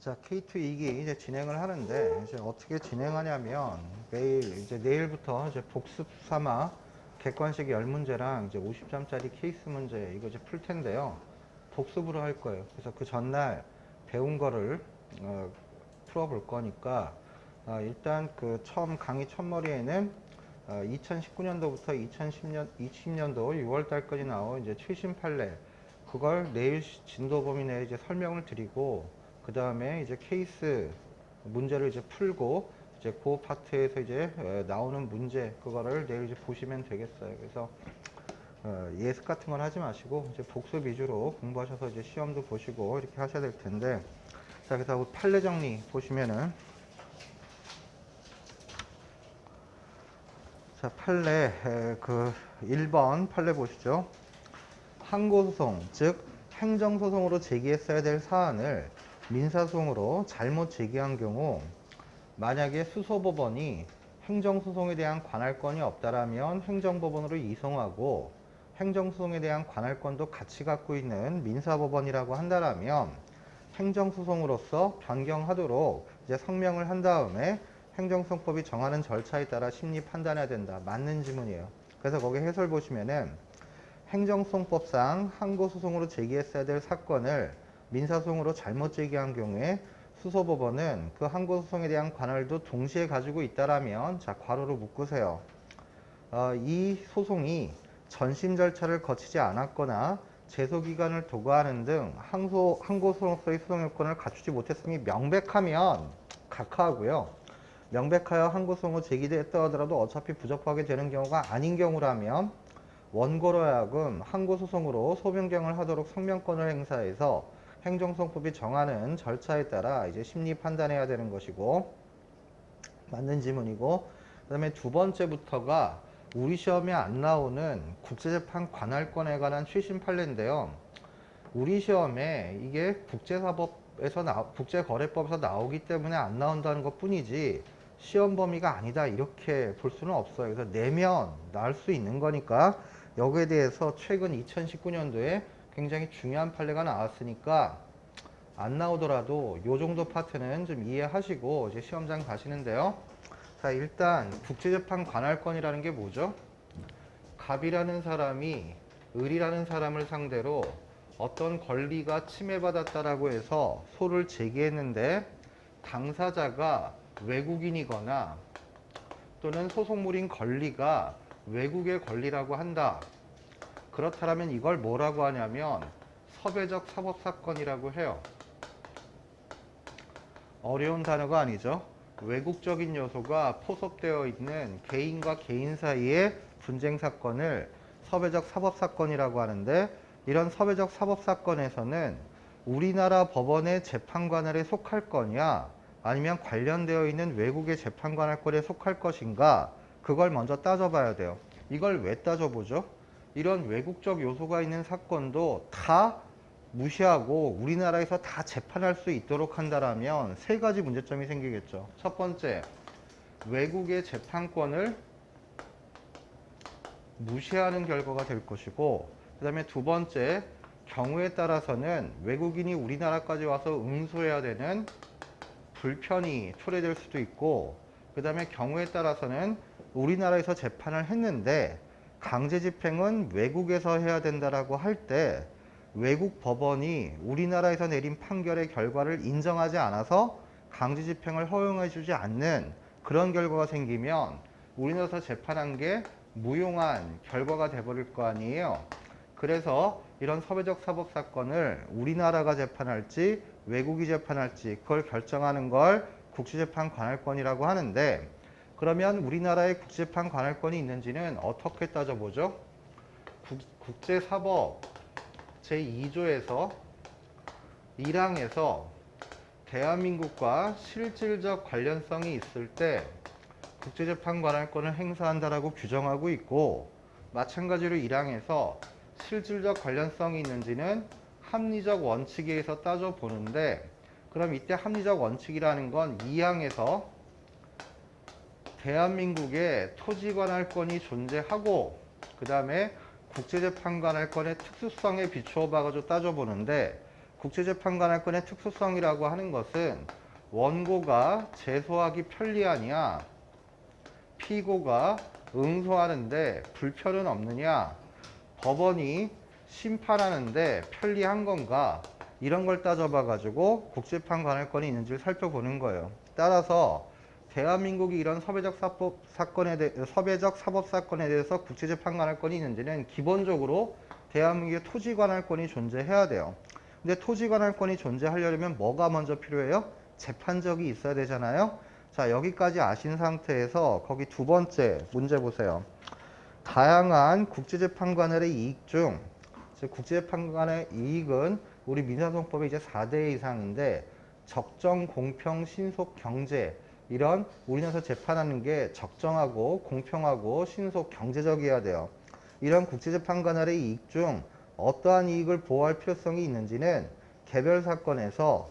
자, K2 2기 이제 진행을 하는데, 이제 어떻게 진행하냐면, 내일부터 이제 복습 삼아 객관식 10문제랑 이제 50점짜리 케이스 문제, 이거 이제 풀 텐데요. 복습으로 할 거예요. 그래서 그 전날 배운 거를, 풀어볼 거니까, 일단 그 강의 첫머리에는 2019년도부터 2020년도 6월 달까지 나온 이제 최신 판례, 그걸 내일 진도 범위 내에 이제 설명을 드리고, 그 다음에 이제 케이스 문제를 이제 풀고, 이제 그 파트에서 이제 나오는 문제, 그거를 내일 이제 보시면 되겠어요. 그래서 예습 같은 건 하지 마시고, 이제 복습 위주로 공부하셔서 이제 시험도 보시고, 이렇게 하셔야 될 텐데, 자, 그래서 판례 정리 보시면은, 자, 판례, 그 1번 판례 보시죠. 항고소송, 즉 행정소송으로 제기했어야 될 사안을 민사소송으로 잘못 제기한 경우, 만약에 수소법원이 행정소송에 대한 관할권이 없다라면 행정법원으로 이송하고, 행정소송에 대한 관할권도 같이 갖고 있는 민사법원이라고 한다라면 행정소송으로서 변경하도록 이제 성명을 한 다음에 행정소송법이 정하는 절차에 따라 심리 판단해야 된다. 맞는 지문이에요. 그래서 거기 해설 보시면은 행정소송법상 항고소송으로 제기했어야 될 사건을 민사소송으로 잘못 제기한 경우에 수소법원은 그 항고소송에 대한 관할도 동시에 가지고 있다라면, 자, 괄호로 묶으세요. 이 소송이 전심 절차를 거치지 않았거나 제소기간을 도구하는 등 항고소송으로서의 소송요건을 갖추지 못했음이 명백하면 각하하고요. 명백하여 항고소송으로 제기됐다 하더라도 어차피 부적법하게 되는 경우가 아닌 경우라면 원고로 하여금 항고소송으로 소변경을 하도록 성명권을 행사해서 행정소송법이 정하는 절차에 따라 이제 심리 판단해야 되는 것이고, 맞는 지문이고, 그 다음에 두 번째부터가 우리 시험에 안 나오는 국제재판 관할권에 관한 최신 판례인데요. 우리 시험에 이게 국제거래법에서 나오기 때문에 안 나온다는 것 뿐이지 시험 범위가 아니다, 이렇게 볼 수는 없어요. 그래서 내면 나올 수 있는 거니까 여기에 대해서 최근 2019년도에 굉장히 중요한 판례가 나왔으니까 안 나오더라도 요 정도 파트는 좀 이해하시고 이제 시험장 가시는데요. 자, 일단 국제재판 관할권이라는 게 뭐죠? 갑이라는 사람이 을이라는 사람을 상대로 어떤 권리가 침해받았다라고 해서 소를 제기했는데, 당사자가 외국인이거나 또는 소송물인 권리가 외국의 권리라고 한다. 그렇다면 이걸 뭐라고 하냐면 섭외적 사법사건이라고 해요. 어려운 단어가 아니죠. 외국적인 요소가 포섭되어 있는 개인과 개인 사이의 분쟁 사건을 섭외적 사법사건이라고 하는데, 이런 섭외적 사법사건에서는 우리나라 법원의 재판관할에 속할 거냐, 아니면 관련되어 있는 외국의 재판관할권에 속할 것인가, 그걸 먼저 따져봐야 돼요. 이걸 왜 따져보죠? 이런 외국적 요소가 있는 사건도 다 무시하고 우리나라에서 다 재판할 수 있도록 한다라면 세 가지 문제점이 생기겠죠. 첫 번째, 외국의 재판권을 무시하는 결과가 될 것이고, 그 다음에 두 번째, 경우에 따라서는 외국인이 우리나라까지 와서 응소해야 되는 불편이 초래될 수도 있고, 그 다음에 경우에 따라서는 우리나라에서 재판을 했는데 강제 집행은 외국에서 해야 된다라고 할 때 외국 법원이 우리나라에서 내린 판결의 결과를 인정하지 않아서 강제 집행을 허용해 주지 않는 그런 결과가 생기면 우리나라에서 재판한 게 무용한 결과가 돼버릴 거 아니에요. 그래서 이런 섭외적 사법 사건을 우리나라가 재판할지 외국이 재판할지 그걸 결정하는 걸 국제재판 관할권이라고 하는데, 그러면 우리나라에 국제재판 관할권이 있는지는 어떻게 따져보죠? 국제사법 제2조에서 1항에서 대한민국과 실질적 관련성이 있을 때 국제재판 관할권을 행사한다라고 규정하고 있고, 마찬가지로 1항에서 실질적 관련성이 있는지는 합리적 원칙에 의해서 따져보는데, 그럼 이때 합리적 원칙이라는 건 2항에서 대한민국의 토지관할권이 존재하고, 그 다음에 국제재판관할권의 특수성에 비추어 봐가지고 따져보는데, 국제재판관할권의 특수성이라고 하는 것은 원고가 제소하기 편리하냐, 피고가 응소하는데 불편은 없느냐, 법원이 심판하는데 편리한 건가, 이런 걸 따져봐 가지고 국제재판관할권이 있는지를 살펴보는 거예요. 따라서 대한민국이 이런 서배적 사법 사건에 대해서 국제재판관할권이 있는지는 기본적으로 대한민국의 토지관할권이 존재해야 돼요. 근데 토지관할권이 존재하려면 뭐가 먼저 필요해요? 재판적이 있어야 되잖아요. 자, 여기까지 아신 상태에서 거기 두 번째 문제 보세요. 다양한 국제재판관의 이익 중, 즉 국제재판관의 이익은 우리 민사소송법의 이제 4대 이상인데 적정, 공평, 신속, 경제, 이런 우리나라에서 재판하는 게 적정하고 공평하고 신속, 경제적이어야 돼요. 이런 국제재판관의 이익 중 어떠한 이익을 보호할 필요성이 있는지는 개별 사건에서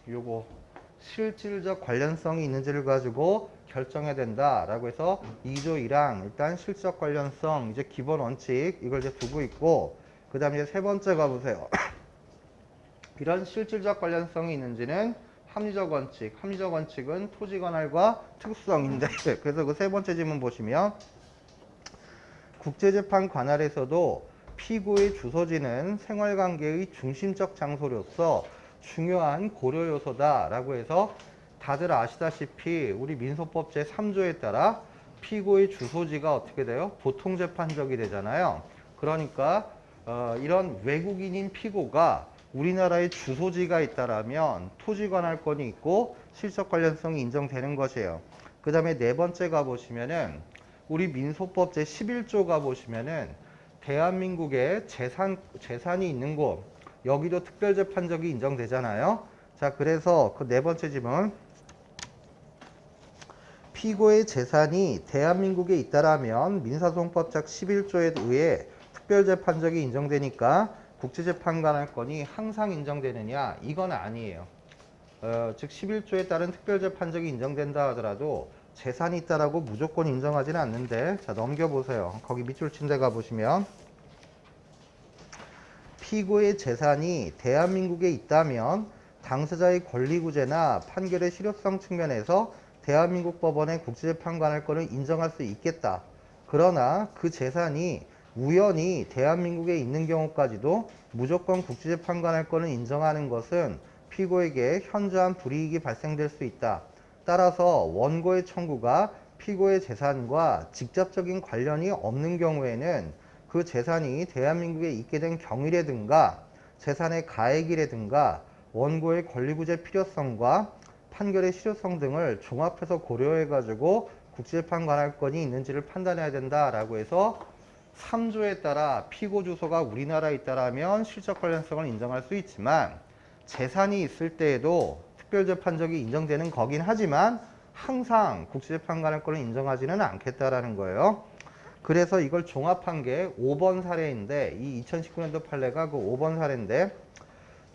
요거 실질적 관련성이 있는지를 가지고 결정해야 된다라고 해서 2조 1항 일단 실적 관련성 이제 기본 원칙 이걸 이제 두고 있고, 그 다음에 이제 세 번째 가보세요. 이런 실질적 관련성이 있는지는 합리적 원칙, 합리적 원칙은 토지관할과 특수성인데 그래서 그 세 번째 질문 보시면 국제재판 관할에서도 피고의 주소지는 생활관계의 중심적 장소로서 중요한 고려 요소다라고 해서 다들 아시다시피 우리 민소법 제3조에 따라 피고의 주소지가 어떻게 돼요? 보통재판적이 되잖아요. 그러니까 이런 외국인인 피고가 우리나라에 주소지가 있다라면 토지관할권이 있고 실적 관련성이 인정되는 것이에요. 그 다음에 네 번째 가보시면은 우리 민소법 제11조 가보시면은 대한민국에 재산이 있는 곳, 여기도 특별재판적이 인정되잖아요. 자, 그래서 그 네 번째 질문. 피고의 재산이 대한민국에 있다라면 민사소송법 제11조에 의해 특별재판적이 인정되니까 국제재판관할권이 항상 인정되느냐? 이건 아니에요. 즉 11조에 따른 특별재판적이 인정된다 하더라도 재산이 있다라고 무조건 인정하지는 않는데, 자 넘겨보세요. 거기 밑줄 친 데 가보시면 피고의 재산이 대한민국에 있다면 당사자의 권리구제나 판결의 실효성 측면에서 대한민국 법원의 국제재판관할권을 인정할 수 있겠다. 그러나 그 재산이 우연히 대한민국에 있는 경우까지도 무조건 국제재판관할권을 인정하는 것은 피고에게 현저한 불이익이 발생될 수 있다. 따라서 원고의 청구가 피고의 재산과 직접적인 관련이 없는 경우에는 그 재산이 대한민국에 있게 된 경위라든가 재산의 가액이라든가 원고의 권리구제 필요성과 판결의 실효성 등을 종합해서 고려해가지고 국제재판관할권이 있는지를 판단해야 된다라고 해서 3조에 따라 피고 주소가 우리나라에 있다라면 실적 관련성을 인정할 수 있지만 재산이 있을 때에도 특별재판적이 인정되는 거긴 하지만 항상 국제재판관할권을 인정하지는 않겠다라는 거예요. 그래서 이걸 종합한 게 5번 사례인데 이 2019년도 판례가 그 5번 사례인데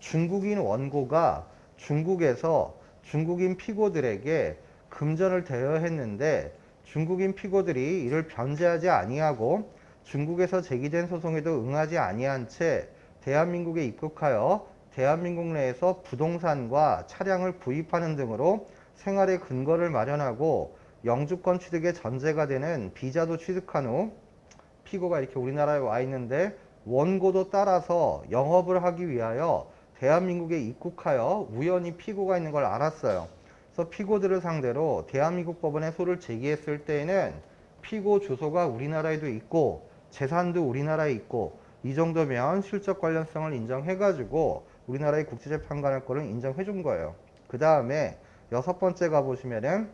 중국인 원고가 중국에서 중국인 피고들에게 금전을 대여했는데 중국인 피고들이 이를 변제하지 아니하고 중국에서 제기된 소송에도 응하지 아니한 채 대한민국에 입국하여 대한민국 내에서 부동산과 차량을 구입하는 등으로 생활의 근거를 마련하고 영주권 취득의 전제가 되는 비자도 취득한 후 피고가 이렇게 우리나라에 와 있는데 원고도 따라서 영업을 하기 위하여 대한민국에 입국하여 우연히 피고가 있는 걸 알았어요. 그래서 피고들을 상대로 대한민국 법원에 소를 제기했을 때에는 피고 주소가 우리나라에도 있고 재산도 우리나라에 있고 이 정도면 실적 관련성을 인정해가지고 우리나라의 국제재판관할권을 인정해 준 거예요. 그 다음에 여섯 번째 가보시면은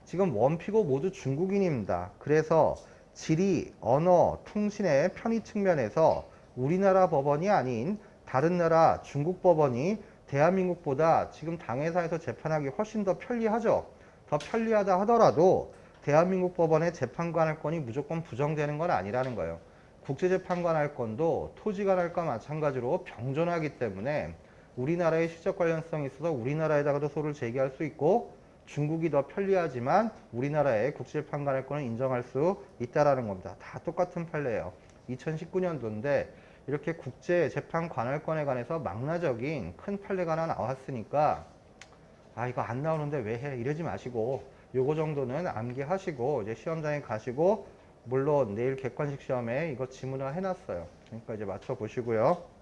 지금 원피고 모두 중국인입니다. 그래서 지리, 언어, 통신의 편의 측면에서 우리나라 법원이 아닌 다른 나라 중국 법원이 대한민국보다 지금 당해사에서 재판하기 훨씬 더 편리하죠. 더 편리하다 하더라도 대한민국 법원의 재판관할권이 무조건 부정되는 건 아니라는 거예요. 국제재판관할권도 토지관할과 마찬가지로 병존하기 때문에 우리나라의 실적 관련성이 있어서 우리나라에다가도 소를 제기할 수 있고 중국이 더 편리하지만 우리나라의 국제재판관할권을 인정할 수 있다라는 겁니다. 다 똑같은 판례예요. 2019년도인데 이렇게 국제재판관할권에 관해서 망라적인 큰 판례가 하나 나왔으니까 아 이거 안 나오는데 왜 해? 이러지 마시고 요거 정도는 암기하시고 이제 시험장에 가시고, 물론 내일 객관식 시험에 이거 지문화 해놨어요. 그러니까 이제 맞춰 보시고요.